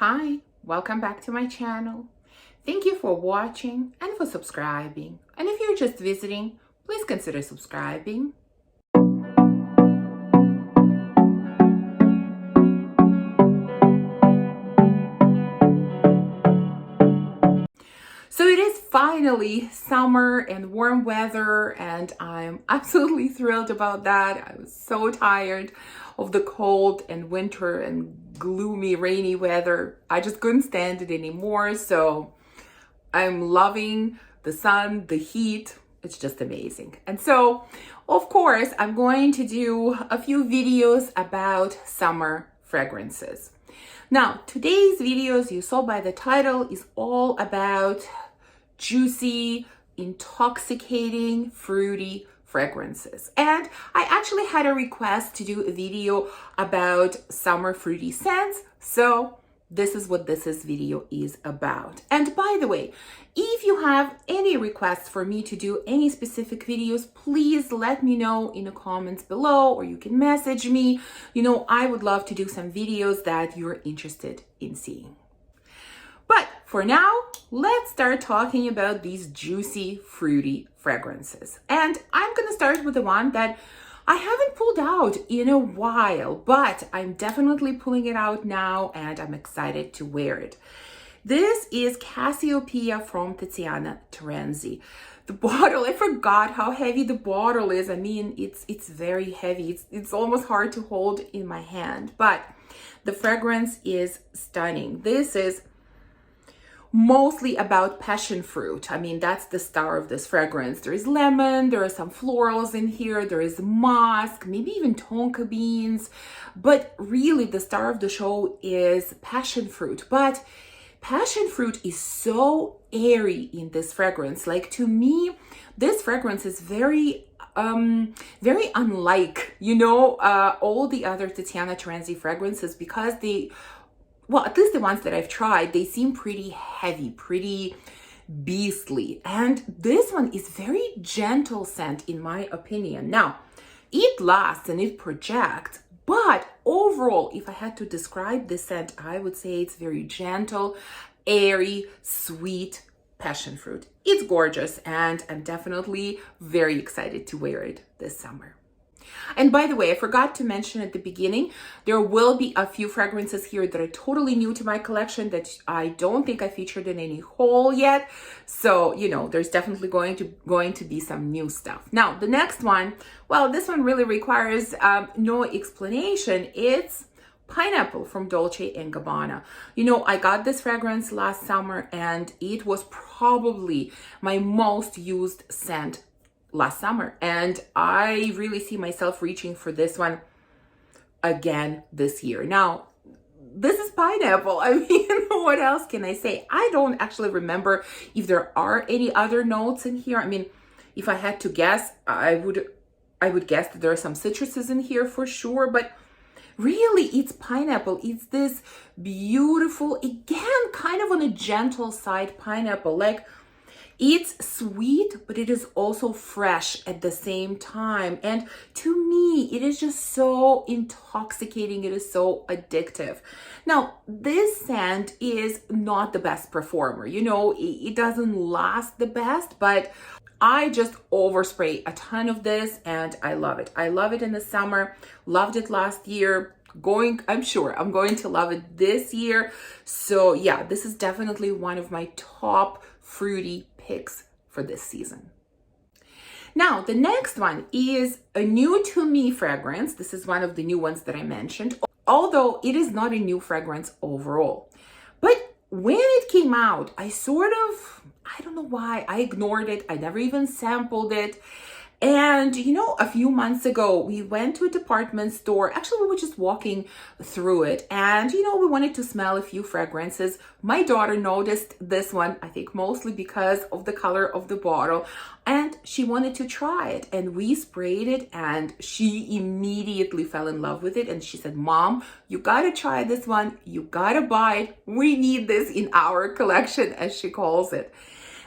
Hi, welcome back to my channel. Thank you for watching and for subscribing. And if you're just visiting, please consider subscribing. So it is finally summer and warm weather, and I'm absolutely thrilled about that. I was so tired of the cold and winter and gloomy, rainy weather. I just couldn't stand it anymore. So I'm loving the sun, the heat. It's just amazing. And so, of course, I'm going to do a few videos about summer fragrances. Now, today's videos, you saw by the title, is all about juicy, intoxicating, fruity fragrances. And I actually had a request to do a video about summer fruity scents. So this is what this video is about. And by the way, if you have any requests for me to do any specific videos, please let me know in the comments below, or you can message me. I would love to do some videos that you're interested in seeing. But for now, let's start talking about these juicy, fruity fragrances. And I'm going to start with the one that I haven't pulled out in a while, but I'm definitely pulling it out now and I'm excited to wear it. This is Cassiopeia from Tiziana Terenzi. The bottle, I forgot how heavy the bottle is. I mean, it's very heavy. It's almost hard to hold in my hand, but the fragrance is stunning. This is mostly about passion fruit. I mean, that's the star of this fragrance. There is lemon, there are some florals in here, there is musk, maybe even tonka beans, but really the star of the show is passion fruit. But passion fruit is so airy in this fragrance. Like, to me, this fragrance is very unlike, all the other Tiziana Terenzi fragrances, because well, at least the ones that I've tried, they seem pretty heavy, pretty beastly. And this one is very gentle scent, in my opinion. Now, it lasts and it projects, but overall, if I had to describe this scent, I would say it's very gentle, airy, sweet passion fruit. It's gorgeous, and I'm definitely very excited to wear it this summer. And by the way, I forgot to mention at the beginning, there will be a few fragrances here that are totally new to my collection that I don't think I featured in any haul yet. So, there's definitely going to be some new stuff. Now, the next one, well, this one really requires no explanation. It's Pineapple from Dolce & Gabbana. I got this fragrance last summer, and it was probably my most used scent last summer, and I really see myself reaching for this one again this year. Now, this is pineapple. I mean, what else can I say? I don't actually remember if there are any other notes in here. I mean, if I had to guess, I would guess that there are some citruses in here for sure, but really it's pineapple. It's this beautiful, again, kind of on a gentle side pineapple. Like, it's sweet, but it is also fresh at the same time. And to me, it is just so intoxicating. It is so addictive. Now, this scent is not the best performer. It doesn't last the best, but I just overspray a ton of this and I love it. I love it in the summer. Loved it last year. I'm sure I'm going to love it this year. So yeah, this is definitely one of my top fruity picks for this season. Now, the next one is a new to me fragrance. This is one of the new ones that I mentioned, although it is not a new fragrance overall. But when it came out, I don't know why, I ignored it. I never even sampled it. And, a few months ago, we went to a department store. Actually, we were just walking through it. And, we wanted to smell a few fragrances. My daughter noticed this one, I think mostly because of the color of the bottle. And she wanted to try it. And we sprayed it and she immediately fell in love with it. And she said, "Mom, you gotta try this one. You gotta buy it. We need this in our collection," as she calls it.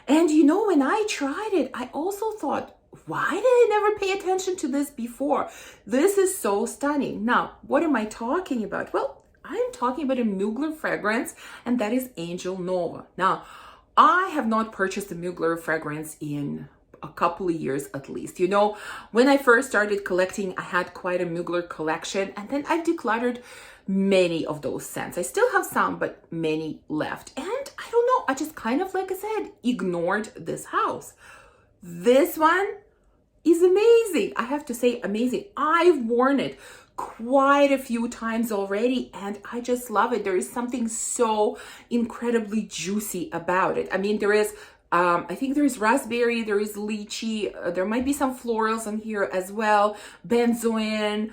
And, when I tried it, I also thought, why did I never pay attention to this before? This is so stunning. Now, what am I talking about? Well, I'm talking about a Mugler fragrance, and that is Angel Nova. Now, I have not purchased a Mugler fragrance in a couple of years at least. You know, when I first started collecting, I had quite a Mugler collection, and then I decluttered many of those scents. I still have some, but many left. And I don't know, I just kind of, like I said, ignored this house. This one is amazing. I have to say, amazing. I've worn it quite a few times already, and I just love it. There is something so incredibly juicy about it. I mean, there is I think there's raspberry, there is lychee, there might be some florals in here as well, benzoin.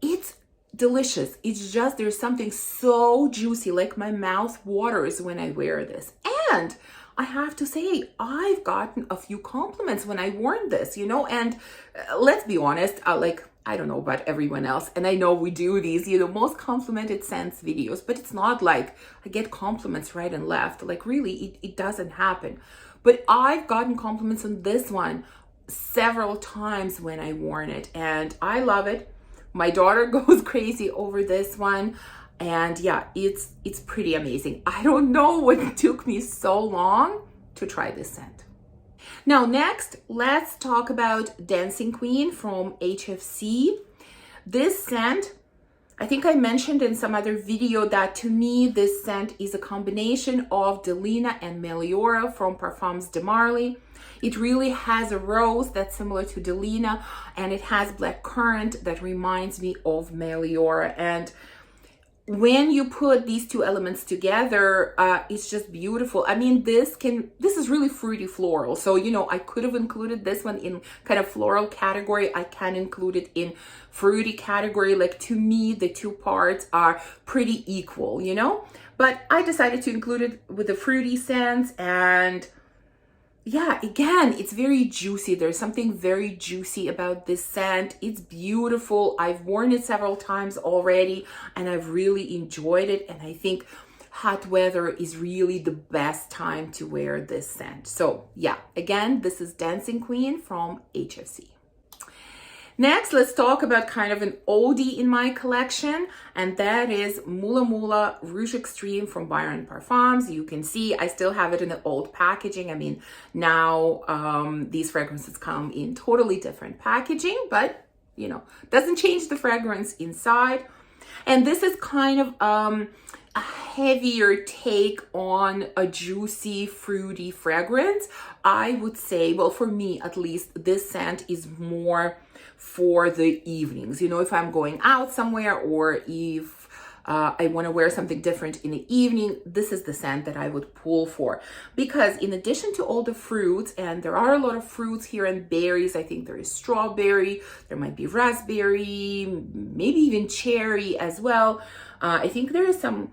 It's delicious. It's just, there's something so juicy, like my mouth waters when I wear this. And I have to say, I've gotten a few compliments when I worn this, you know, and let's be honest, like, I don't know about everyone else, and I know we do these, you know, most complimented scents videos, but it's not like I get compliments right and left. Like, really, it doesn't happen. But I've gotten compliments on this one several times when I worn it, and I love it. My daughter goes crazy over this one, and yeah, it's pretty amazing. I don't know what took me so long to try this scent. Now, next, let's talk about Dancing Queen from HFC. This scent, I think I mentioned in some other video that to me, this scent is a combination of Delina and Meliora from Parfums de Marly. It really has a rose that's similar to Delina, and it has blackcurrant that reminds me of Meliora. And when you put these two elements together, it's just beautiful. I mean, this is really fruity floral. So, you know, I could have included this one in kind of floral category. I can include it in fruity category. Like, to me, the two parts are pretty equal, you know? But I decided to include it with the fruity scents, and yeah, again, it's very juicy. There's something very juicy about this scent. It's beautiful. I've worn it several times already, and I've really enjoyed it. And I think hot weather is really the best time to wear this scent. So yeah, again, this is Dancing Queen from HFC. Next, let's talk about kind of an oldie in my collection, and that is Mula Mula Rouge Extreme from Byron Parfums. You can see I still have it in the old packaging. I mean, now these fragrances come in totally different packaging, but you know, doesn't change the fragrance inside. And this is kind of a heavier take on a juicy, fruity fragrance. I would say, well, for me at least, this scent is more for the evenings. You know, if I'm going out somewhere, or if I want to wear something different in the evening, this is the scent that I would pull for. Because in addition to all the fruits, and there are a lot of fruits here and berries, I think there is strawberry, there might be raspberry, maybe even cherry as well. I think there is some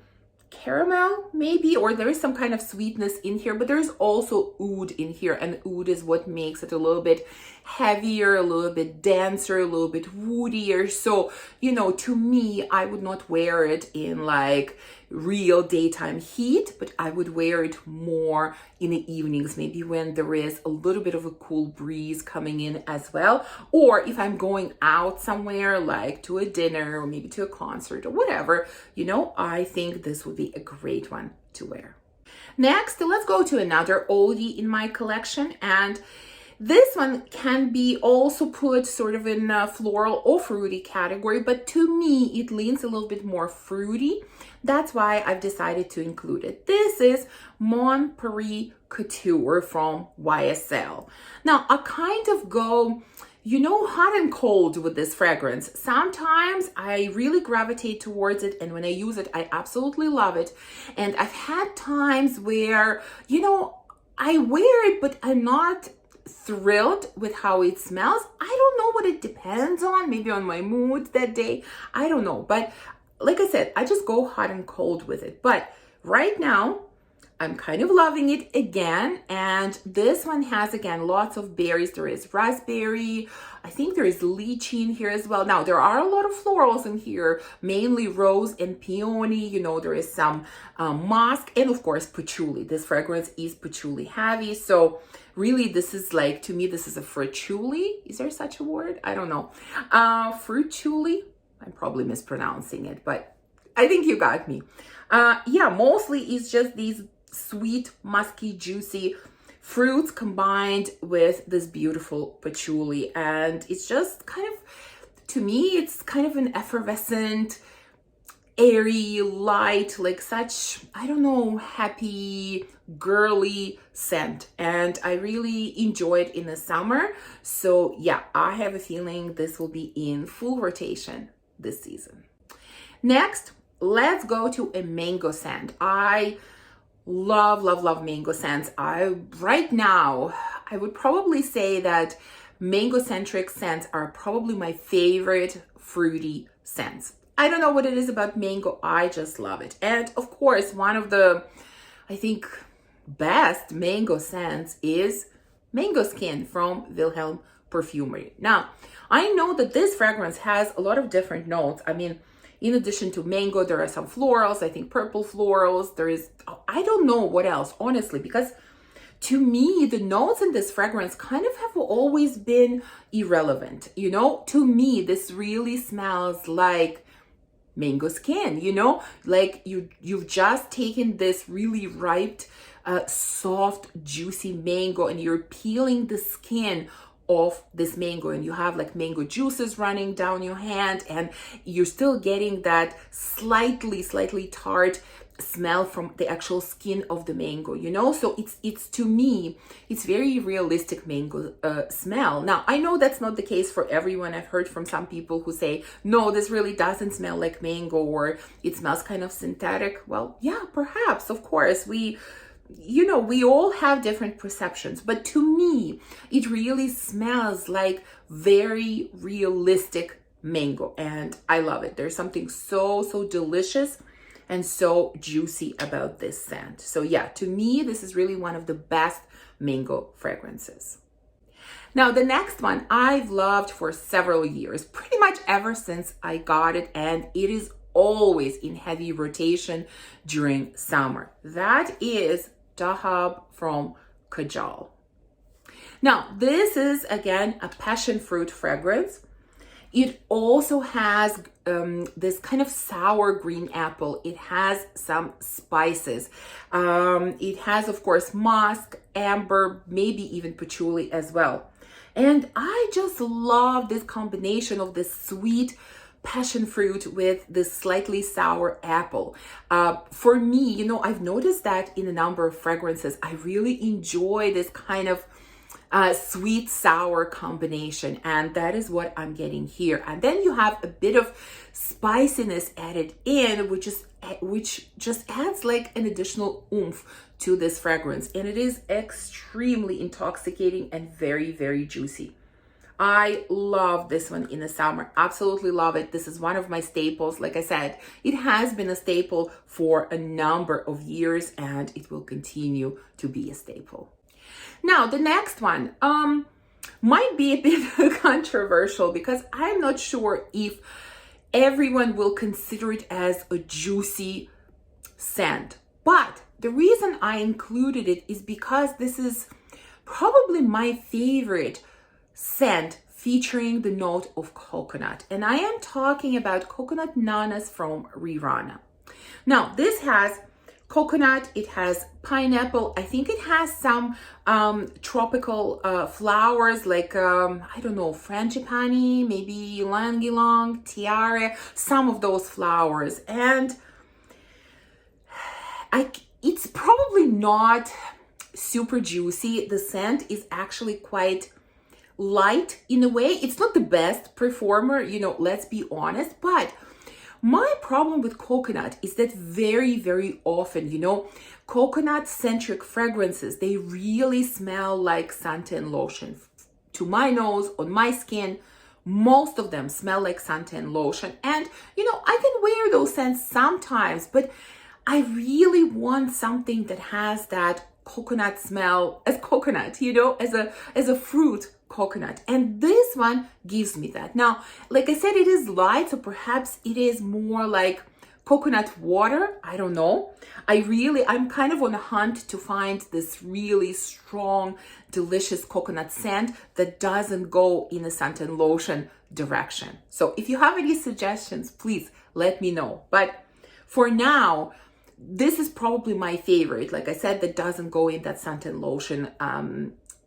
caramel maybe, or there is some kind of sweetness in here, but there's also oud in here, and oud is what makes it a little bit heavier, a little bit denser, a little bit woodier. So, you know, to me, I would not wear it in like real daytime heat, but I would wear it more in the evenings, maybe when there is a little bit of a cool breeze coming in as well, or if I'm going out somewhere, like to a dinner or maybe to a concert or whatever, you know, I think this would be a great one to wear. Next, let's go to another oldie in my collection, and this one can be also put sort of in a floral or fruity category, but to me, it leans a little bit more fruity. That's why I've decided to include it. This is Mon Paris Couture from YSL. Now, I kind of go, you know, hot and cold with this fragrance. Sometimes I really gravitate towards it, and when I use it, I absolutely love it. And I've had times where, you know, I wear it, but I'm not thrilled with how it smells. I don't know what it depends on, maybe on my mood that day. I don't know. But like I said, I just go hot and cold with it. But right now, I'm kind of loving it again. And this one has, again, lots of berries. There is raspberry. I think there is lychee in here as well. Now, there are a lot of florals in here, mainly rose and peony. You know, there is some musk and, of course, patchouli. This fragrance is patchouli heavy. So really, this is like, to me, this is a fruitchuli. Is there such a word? I don't know. Fruitchuli. I'm probably mispronouncing it, but I think you got me. Yeah, mostly it's just these sweet, musky, juicy fruits combined with this beautiful patchouli. And it's just kind of, to me, it's kind of an effervescent, airy, light, like such, I don't know, happy, girly scent. And I really enjoy it in the summer. So yeah, I have a feeling this will be in full rotation this season. Next, let's go to a mango scent. I love, love, love mango scents. Right now, I would probably say that mango-centric scents are probably my favorite fruity scents. I don't know what it is about mango. I just love it. And of course, one of the, I think, best mango scents is Mango Skin from Wilhelm Perfumery. Now, I know that this fragrance has a lot of different notes. I mean, in addition to mango, there are some florals, I think purple florals. There is, I don't know what else, honestly, because to me, the notes in this fragrance kind of have always been irrelevant. You know, to me, this really smells like mango skin, you know, like you've just taken this really ripe, soft, juicy mango and you're peeling the skin of this mango and you have like mango juices running down your hand and you're still getting that slightly tart smell from the actual skin of the mango, you know. So it's to me, it's very realistic mango smell. Now I know that's not the case for everyone. I've heard from some people who say, no, this really doesn't smell like mango, or it smells kind of synthetic. Well, yeah, perhaps, of course, we all have different perceptions, but to me, it really smells like very realistic mango and I love it. There's something so delicious and so juicy about this scent. So yeah, to me, this is really one of the best mango fragrances. Now, the next one I've loved for several years, pretty much ever since I got it, and it is always in heavy rotation during summer. That is Dahab from Kajal. Now, this is again a passion fruit fragrance. It also has this kind of sour green apple. It has some spices. It has, of course, musk, amber, maybe even patchouli as well. And I just love this combination of this sweet passion fruit with this slightly sour apple. For me, you know, I've noticed that in a number of fragrances, I really enjoy this kind of sweet sour combination, and that is what I'm getting here. And then you have a bit of spiciness added in, which just adds like an additional oomph to this fragrance, and it is extremely intoxicating and very juicy. I love this one in the summer. Absolutely love it. This is one of my staples. Like I said, it has been a staple for a number of years and it will continue to be a staple. Now, the next one might be a bit controversial because I'm not sure if everyone will consider it as a juicy scent. But the reason I included it is because this is probably my favorite scent featuring the note of coconut. And I am talking about coconut nanas from Rirana. Now, this has coconut, it has pineapple, I think it has some tropical flowers like, I don't know, frangipani, maybe ylang-ylang, tiare, some of those flowers. And it's probably not super juicy. The scent is actually quite light in a way. It's not the best performer, you know, let's be honest, but my problem with coconut is that very often, you know, coconut-centric fragrances, they really smell like suntan lotion. To my nose, on my skin, most of them smell like suntan lotion. And, you know, I can wear those scents sometimes, but I really want something that has that coconut smell as coconut, you know, as a fruit coconut, and this one gives me that. Now, like I said, it is light, so perhaps it is more like coconut water. I don't know. I'm kind of on a hunt to find this really strong, delicious coconut scent that doesn't go in a suntan lotion direction. So if you have any suggestions, please let me know. But for now, this is probably my favorite. Like I said, that doesn't go in that scent and lotion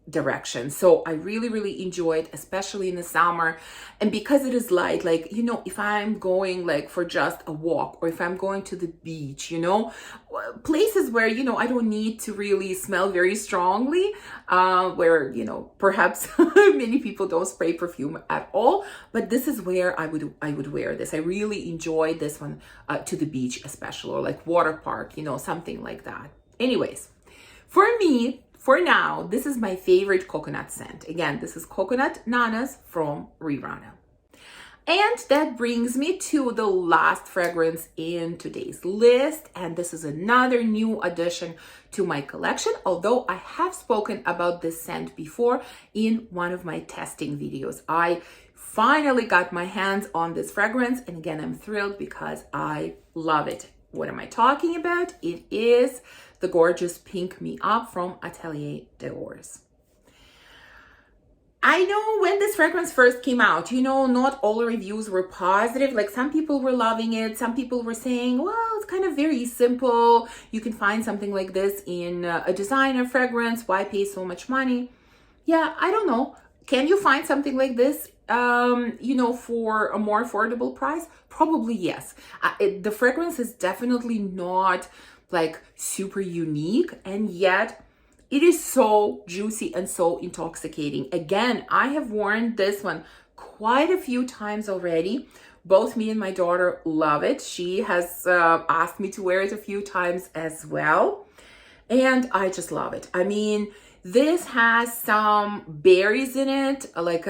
direction. So I really, really enjoy it, especially in the summer. And because it is light, like, you know, if I'm going like for just a walk, or if I'm going to the beach, you know, places where, you know, I don't need to really smell very strongly, where, you know, perhaps many people don't spray perfume at all, but this is where I would wear this. I really enjoy this one to the beach especially, or like water park, you know, something like that. Anyways, for me, for now, this is my favorite coconut scent. Again, this is Coconut Nanas from Rihanna. And that brings me to the last fragrance in today's list. And this is another new addition to my collection, although I have spoken about this scent before in one of my testing videos. I finally got my hands on this fragrance. And again, I'm thrilled because I love it. What am I talking about? It is the gorgeous Pink Me Up from Atelier d'Ors. I know when this fragrance first came out, you know, not all reviews were positive. Like, some people were loving it. Some people were saying, well, it's kind of very simple. You can find something like this in a designer fragrance. Why pay so much money? Yeah, I don't know. Can you find something like this, you know, for a more affordable price? Probably yes. The fragrance is definitely not like super unique, and yet it is so juicy and so intoxicating. Again, I have worn this one quite a few times already. Both me and my daughter love it. She has asked me to wear it a few times as well, and I just love it. I mean, this has some berries in it, like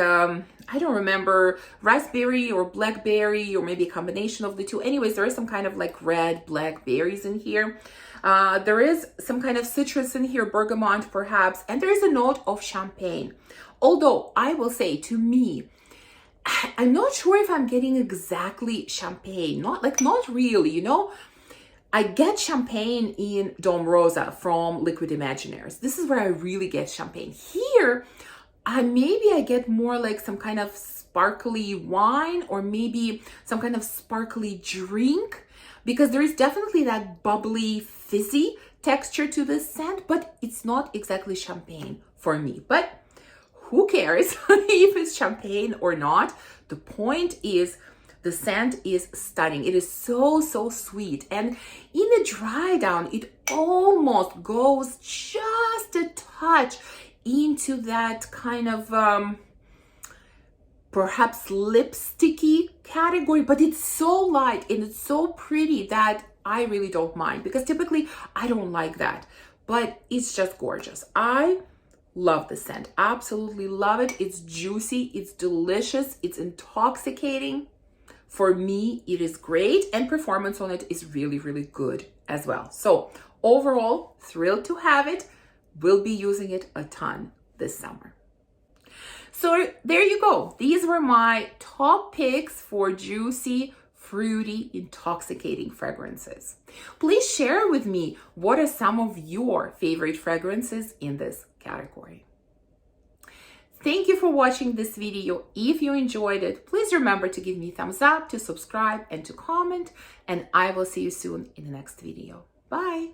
I don't remember, raspberry or blackberry, or maybe a combination of the two. Anyways, there is some kind of like red, black berries in here. There is some kind of citrus in here, bergamot perhaps, and there is a note of champagne. Although I will say, to me, I'm not sure if I'm getting exactly champagne. Not really, you know. I get champagne in Dom Rosa from Liquid Imaginaires. This is where I really get champagne. Here, maybe I get more like some kind of sparkly wine, or maybe some kind of sparkly drink, because there is definitely that bubbly, fizzy texture to this scent, but it's not exactly champagne for me. But who cares if it's champagne or not? The point is, the scent is stunning. It is so, so sweet. And in the dry down, it almost goes just a touch into that kind of perhaps lipsticky category, but it's so light and it's so pretty that I really don't mind, because typically I don't like that, but it's just gorgeous. I love the scent, absolutely love it. It's juicy, it's delicious, it's intoxicating. For me, it is great, and performance on it is really, really good as well. So overall, thrilled to have it. Will be using it a ton this summer. So there you go. These were my top picks for juicy, fruity, intoxicating fragrances. Please share with me, what are some of your favorite fragrances in this category? Thank you for watching this video. If you enjoyed it, please remember to give me a thumbs up, to subscribe, and to comment, and I will see you soon in the next video. Bye.